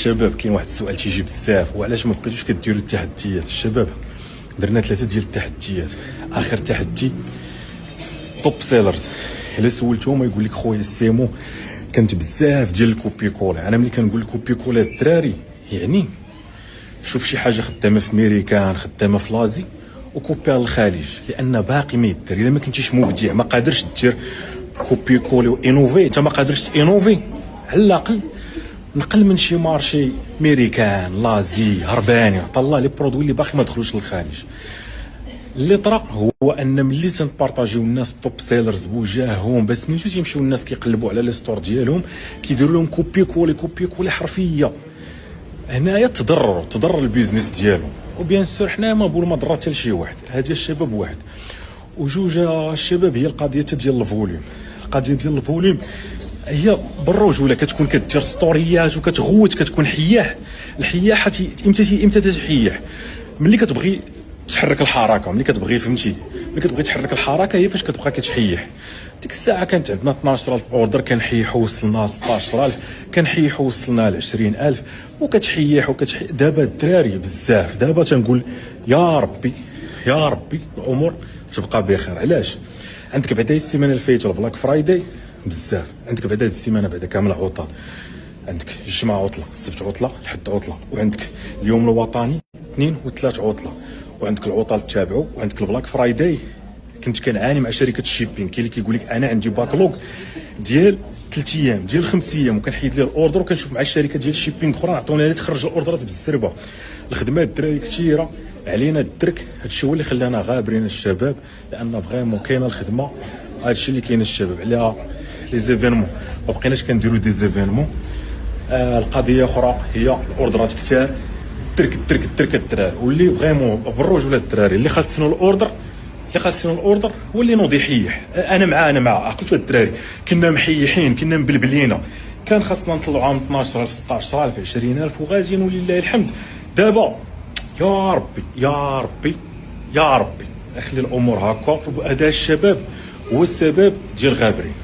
الشباب كاين واحد السؤال تيجي بزاف، وعلاش ما بقيتوش كديروا التحديات؟ الشباب درنا 3 ديال التحديات. اخر تحدي توب سيلرز، الا سولتهم يقول لك خويا السيمو كانت بزاف ديال الكوبي كولا. انا ملي كنقول الكوبي كولا الدراري يعني شوف شي حاجه خدامه في ميريكان، خدامه في لازي، وكوبيها للخارج، لان باقي ما يدير. الا ما كنتيش مبدع ما قادرش دير كوبي كولي وانوفي، انت ما قادرش تانوفي، على الاقل نقل من شي مارشي ميريكان لازي هرباني، طلع لي برودوي اللي باقي ما دخلوش للخارج. اللي طرا هو ان ملي تنبارطاجيو الناس توب سيلرز بوجاههم، بس ملي تيمشيو الناس كيقلبوا على لي ستور ديالهم كيديروا لهم كوبي كولي حرفيه. هنايا تضرر البيزنس ديالهم. وبيان سور حنا ما بول ما ضرات حتى لشي واحد، هذه الشباب واحد وجوج. الشباب هي القضيه ديال الفوليوم. القضيه ديال الفوليوم هي بالرجوله، كتكون كدير ستوريات وكتغوت، كتكون حياح. الحياحه امتى تحيح؟ ملي كتبغي تحرك الحركه، ملي كتبغي فهمتي، ملي كتبغي تحرك الحركه هي فاش كتبقى كتحيح. ديك الساعه كانت عندنا 12000 اوردر، كنحيحوا وصلنا 16000، كنحيحوا وصلنا ل 20000، وكتحيح. دابا الدراري بزاف، دابا تنقول يا ربي يا ربي الامور تبقى بخير. علاش؟ عندك بعدا السيمانه اللي فايته البلاك فرايداي بزاف، عندك بعدا السيمانه بعدا كامل عطل، عندك الجمعه عطله، السبت عطله، الحد عطله، وعندك اليوم الوطني 2 و3 عطله، وعندك العطل تابعو، وعندك البلاك فرايداي. كنت كنعاني مع شركه الشيبين، كاين اللي كيقول لك انا عندي باكلوغ ديال 3 ايام ديال 5 ايام، وكنحيد ليه الاوردر وكنشوف مع الشركه ديال الشيبين اخرى عطوني لي تخرج الاوردرات بالزربه. الخدمات الدراري كثيره علينا الدرك، هادشي هو اللي خلانا غابرين الشباب، لان فريمون كاينه الخدمه. هادشي اللي كاين الشباب على لي زيفينمون، ما بقيناش كنديروا دي زيفينمون. القضيه اخرى هي الاوردرات كثار، الدرك الدراري، واللي فريمون بالرجوله الدراري اللي خاصنا الاوردر هو اللي نوض يحيح. انا مع عقلت الدراري، كنا محيحين، كنا مبلبلينا، كان خاصنا نطلعوا عام 12000 16000 20000 وغازيين ولله الحمد. دابا يا ربي يا ربي يا ربي اخلي الامور هكا. وهذا الشباب هو السبب ديال غابرين.